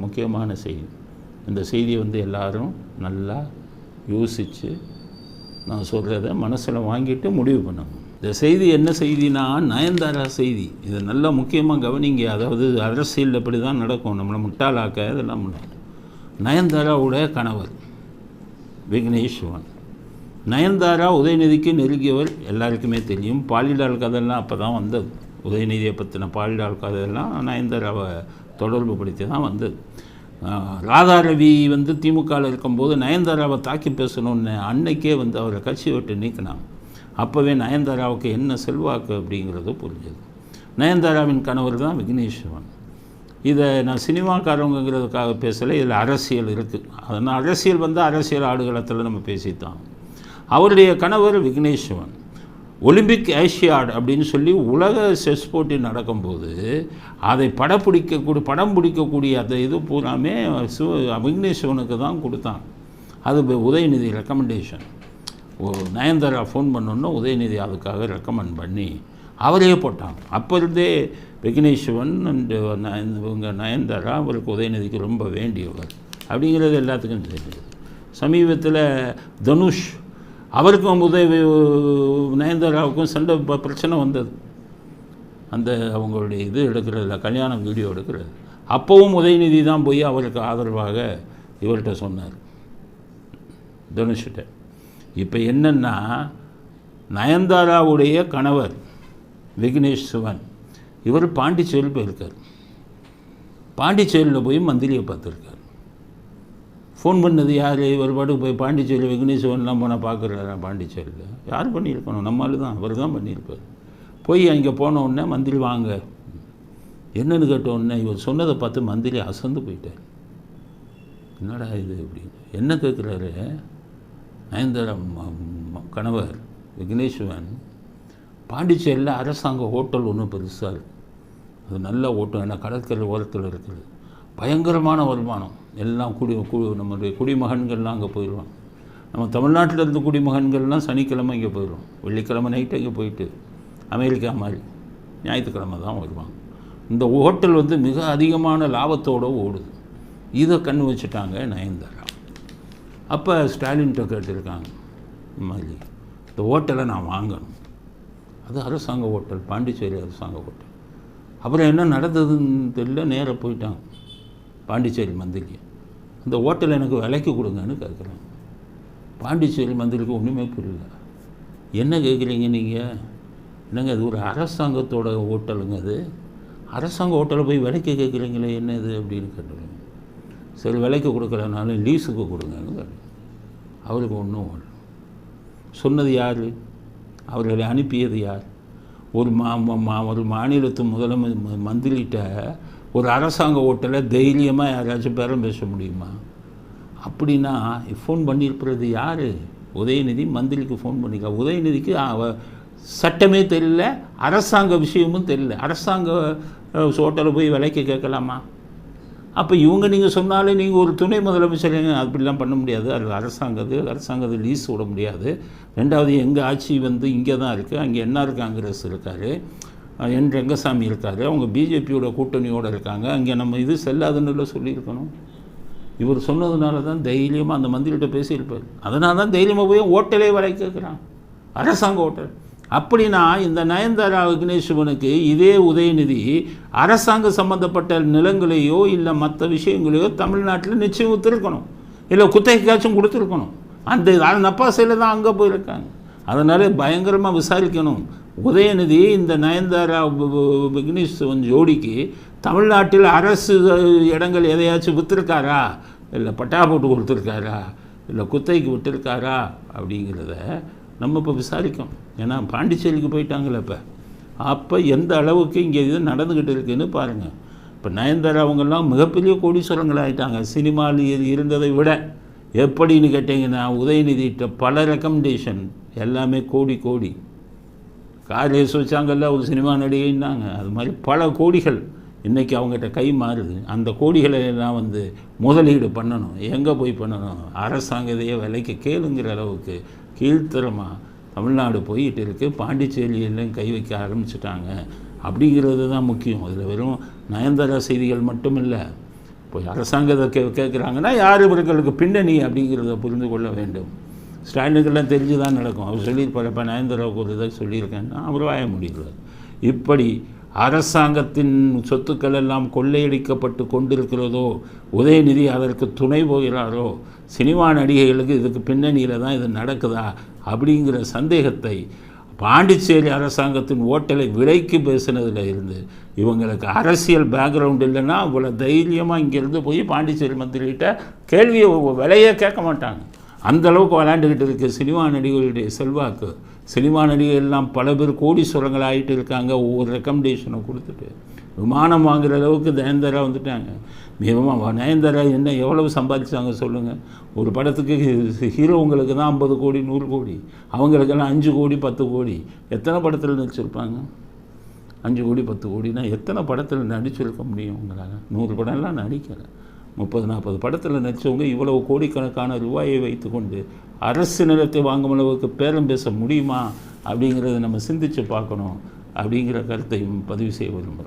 முக்கியமான செய்தி. இந்த செய்தியை எல்லாரும் நல்லா யோசித்து நான் சொல்கிறத மனசில் வாங்கிட்டு முடிவு பண்ணணும். இந்த செய்தி என்ன செய்தினா நயன்தாரா செய்தி. இது நல்லா முக்கியமாக கவனிங்க. அதாவது அரசியல் இப்படி தான் நடக்கும், நம்மளை முட்டாளாக்க இதெல்லாம் பண்ண. நயன்தாராவுடைய கணவர் விக்னேஷ் சிவன். நயன்தாரா உதயநிதிக்கு நெருங்கியவர் எல்லாருக்குமே தெரியும். பாலிடால் கதையெல்லாம் அப்போ தான் வந்தது. உதயநிதியை பற்றின பாலிடால் கதையெல்லாம் நயன்தாராவை தொடர்பு படுத்தி தான் வந்தது. ராதா ரவி திமுகவில் இருக்கும்போது நயன்தாராவை தாக்கி பேசணுன்னு அன்னைக்கே அவரை கட்சி விட்டு நீக்கினாங்க. அப்போவே நயன்தாராவுக்கு என்ன செல்வாக்கு அப்படிங்கிறது புரிஞ்சது. நயன்தாராவின் கணவர் தான் விக்னேஷ் சிவன். இதை நான் சினிமாக்காரங்கிறதுக்காக பேசலை, இதில் அரசியல் இருக்குது. அதனால் அரசியல் அரசியல் ஆடுகளத்தில் நம்ம பேசித்தான். அவருடைய கணவர் விக்னேஷ் சிவன் ஒலிம்பிக் ஏஷியாட் அப்படின்னு சொல்லி உலக செஸ் போட்டி நடக்கும்போது அதை படம் பிடிக்கக்கூடிய அந்த இது பூராமே விக்னேஷ் சிவனுக்கு தான் கொடுத்தாங்க. அது உதயநிதி ரெக்கமெண்டேஷன். நயன்தாரா ஃபோன் பண்ணோன்னா உதயநிதி அதுக்காக ரெக்கமெண்ட் பண்ணி அவரே போட்டாங்க. அப்போ இருந்தே விக்னேஷ் சிவன் இவங்க நயன்தாரா அவருக்கு உதயநிதிக்கு ரொம்ப வேண்டியவர் அப்படிங்கிறது எல்லாத்துக்கும் தெரியுது. சமீபத்தில் தனுஷ் அவருக்கும் நயன்தாராவுக்கும் சண்டை பிரச்சனை வந்தது. அந்த அவங்களுடைய இது எடுக்கிறதில்ல, கல்யாணம் வீடியோ எடுக்கிறது. அப்போவும் உதயநிதி தான் போய் அவருக்கு ஆதரவாக இவர்கிட்ட சொன்னார், தனுஷ்கிட்ட. இப்போ என்னென்னா நயன்தாராவுடைய கணவர் விக்னேஷ் சிவன் இவர் பாண்டிச்சேரி போயிருக்கார். பாண்டிச்சேரியில் போய் மந்திரியை பார்த்துருக்கார். ஃபோன் பண்ணது யார்? இவர் பாட்டுக்கு போய் பாண்டிச்சேரி விக்னேஷ் சிவன்லாம் போனால் பார்க்குறாரு. பாண்டிச்சேரியில் யார் பண்ணியிருக்கணும்? நம்மளால தான், அவர் தான் பண்ணியிருப்பார். போய் அங்கே போன உடனே மந்திரி வாங்க என்னன்னு கேட்ட உடனே இவர் சொன்னதை பார்த்து மந்திரி அசந்து போயிட்டார். என்னடா இது அப்படின்னு என்ன கேட்குறாரு? நயன்தாரா கணவர் விக்னேஷ் சிவன் பாண்டிச்சேரியில் அரசாங்க ஹோட்டல் ஒன்று பெருசாக இருக்குது. அது நல்ல ஹோட்டல், ஏன்னா கடற்கரை ஓரத்தில் இருக்குது. பயங்கரமான வருமானம். எல்லாம் நம்மளுடைய குடிமகன்கள்லாம் அங்கே போயிடுவாங்க. நம்ம தமிழ்நாட்டில் இருந்த குடிமகன்கள்லாம் சனிக்கிழமை இங்கே போயிடுவோம். வெள்ளிக்கிழமை நைட்டு அங்கே போயிட்டு அமெரிக்கா மாதிரி ஞாயிற்றுக்கிழமை தான் வருவாங்க. இந்த ஹோட்டல் மிக அதிகமான லாபத்தோடு ஓடுது. இதை கண்ணு வச்சுட்டாங்க நயன்தாரா. அப்போ ஸ்டாலின்கிட்ட கேட்டிருக்காங்க, இந்த மாதிரி இந்த ஹோட்டலை நான் வாங்கணும். அது அரசாங்க ஹோட்டல், பாண்டிச்சேரி அரசாங்க ஹோட்டல். அப்புறம் என்ன நடந்ததுன்னு தெரியல, நேராக போயிட்டாங்க பாண்டிச்சேரி மந்திரி. அந்த ஹோட்டலை எனக்கு விலைக்கு கொடுங்கன்னு கேட்குறேன். பாண்டிச்சேரி மந்திரிக்கு ஒன்றுமே புரியல. என்ன கேட்குறீங்க நீங்கள்? என்னங்க அது ஒரு அரசாங்கத்தோட ஹோட்டலுங்க, அது அரசாங்க ஹோட்டலை போய் விலைக்கு கேட்குறீங்களே, என்ன இது அப்படின்னு கேட்டுருங்க. சரி விலைக்கு கொடுக்கலனாலும் லீஸுக்கு கொடுங்கன்னு கேட்டேன். அவருக்கு ஒன்றும் சொன்னது யார்? அவர்களை அனுப்பியது யார்? ஒரு ஒரு மாநிலத்து மந்திரிகிட்ட ஒரு அரசாங்க ஹோட்டலை தைரியமாக யாராச்சும் பேரம் பேச முடியுமா? அப்படின்னா ஃபோன் பண்ணியிருக்கிறது யார்? உதயநிதி மந்திரிக்கு ஃபோன் பண்ணிக்க. உதயநிதிக்கு சட்டமே தெரியல, அரசாங்க விஷயமும் தெரியல. அரசாங்க ஹோட்டலை போய் விலைக்கு கேட்கலாமா? அப்போ நீங்கள் சொன்னாலே நீங்கள் ஒரு துணை முதலமைச்சர் அப்படிலாம் பண்ண முடியாது. அது அரசாங்கத்தை லீஸ் விட முடியாது. ரெண்டாவது எங்கள் ஆட்சி இங்கே தான் இருக்குது. அங்கே என்ஆர் காங்கிரஸ் இருக்கார், என் ரங்கசாமி இருக்கார், அவங்க பிஜேபியோட கூட்டணியோடு இருக்காங்க. அங்கே நம்ம இது செல்லாதுன்னு சொல்லியிருக்கணும். இவர் சொன்னதுனால தான் தைரியமாக அந்த மந்திரிகிட்ட பேசியிருப்பார். அதனால தான் தைரியமாக போய் ஹோட்டலே விலை கேட்குறான், அரசாங்க ஹோட்டல். அப்படின்னா இந்த நயன்தாரா விக்னேஷ் சிவனுக்கு இதே உதயநிதி அரசாங்க சம்மந்தப்பட்ட நிலங்களையோ இல்லை மற்ற விஷயங்களையோ தமிழ்நாட்டில் நிச்சயம் விற்றுருக்கணும், இல்லை குத்தகைக்காச்சும் கொடுத்துருக்கணும். அந்த நப்பாசையில் தான் அங்கே போயிருக்காங்க. அதனால் பயங்கரமாக விசாரிக்கணும். உதயநிதி இந்த நயன்தாரா விக்னேஷ் சிவன் ஜோடிக்கு தமிழ்நாட்டில் அரசு இடங்கள் எதையாச்சும் விற்றுருக்காரா, இல்லை பட்டா போட்டு கொடுத்துருக்காரா, இல்லை குத்தகைக்கு விட்டுருக்காரா அப்படிங்கிறத நம்ம இப்போ விசாரிக்கணும். ஏன்னா பாண்டிச்சேரிக்கு போயிட்டாங்களே. அப்போ எந்த அளவுக்கு இங்கே இது நடந்துக்கிட்டு இருக்குதுன்னு பாருங்கள். இப்போ நயன்தாரா அவங்கெல்லாம் மிகப்பெரிய கோடீஸ்வரங்களாகிட்டாங்க. சினிமாவில் இருந்ததை விட எப்படின்னு கேட்டிங்கன்னா உதயநிதிட்ட பல ரெக்கமெண்டேஷன், எல்லாமே கோடி. கார் ரேஸ் வச்சாங்கல்ல ஒரு சினிமா நடிகைன்னாங்க, அது மாதிரி பல கோடிகள் இன்றைக்கி அவங்ககிட்ட கை மாறுது. அந்த கோடிகளை எல்லாம் முதலீடு பண்ணணும். எங்கே போய் பண்ணணும்? அரசாங்கத்தையே விலைக்கு கேளுங்கிற அளவுக்கு கீழ்த்தரமாக தமிழ்நாடு போயிட்டு இருக்குது. பாண்டிச்சேரியிலையும் கை வைக்க ஆரம்பிச்சிட்டாங்க. அப்படிங்கிறது தான் முக்கியம். அதில் வெறும் நயன்தாரா செய்திகள் மட்டும் இல்லை, போய் அரசாங்கத்தை கேட்குறாங்கன்னா யார் இவர்களுக்கு பின்னணி அப்படிங்கிறத புரிந்து கொள்ள வேண்டும். ஸ்டாலினுக்கெல்லாம் தெரிஞ்சு தான் நடக்கும். அவர் சொல்லியிருப்பார், இப்போ நயன்தாராவுக்கு ஒரு இதை சொல்லியிருக்கேன்னா அவர் வாய முடியல. இப்படி அரசாங்கத்தின் சொத்துக்கள் எல்லாம் கொள்ளையடிக்கப்பட்டு கொண்டிருக்கிறதோ, உதயநிதி அதற்கு துணை போகிறாரோ, சினிமா நடிகைகளுக்கு இதுக்கு பின்னணியில் தான் இது நடக்குதா அப்படிங்கிற சந்தேகத்தை பாண்டிச்சேரி அரசாங்கத்தின் ஓட்டலை விலைக்கு பேசினதில் இருந்து இவங்களுக்கு அரசியல் பேக்ரவுண்ட் இல்லைன்னா இவ்வளோ தைரியமாக இங்கேருந்து போய் பாண்டிச்சேரி மந்திரிகிட்ட கேள்வியை விலையே கேட்க மாட்டாங்க. அந்தளவுக்கு விளையாண்டுக்கிட்டு இருக்குது சினிமா நடிகர்களுடைய செல்வாக்கு. சினிமா நடிகர்கள் எல்லாம் பல பேர் கோடீஸ்வரங்கள் ஆகிட்டு இருக்காங்க. ஒவ்வொரு ரெக்கமெண்டேஷனை கொடுத்துட்டு விமானம் வாங்குகிற அளவுக்கு நயன்தாரா வந்துட்டாங்க. நயன்தாரா என்ன எவ்வளவு சம்பாதிச்சாங்க சொல்லுங்கள்? ஒரு படத்துக்கு ஹீரோங்களுக்கு தான் 50 கோடி 100 கோடி, அவங்களுக்கெல்லாம் 5 கோடி 10 கோடி. எத்தனை படத்தில் நடிச்சிருப்பாங்க? 5 கோடி 10 கோடினா எத்தனை படத்தில் நடிச்சிருக்க முடியும் உங்களால்? 100 படம்லாம் நடிக்கலை. 30-40 படத்தில் நடித்தவங்க இவ்வளவு கோடிக்கணக்கான ரூபாயை வைத்துக்கொண்டு அரசு நிலத்தை வாங்கும் அளவுக்கு பேரம் பேச முடியுமா அப்படிங்கிறத நம்ம சிந்தித்து பார்க்கணும் அப்படிங்கிற கருத்தையும் பதிவு செய்ய விரும்புகிறோம்.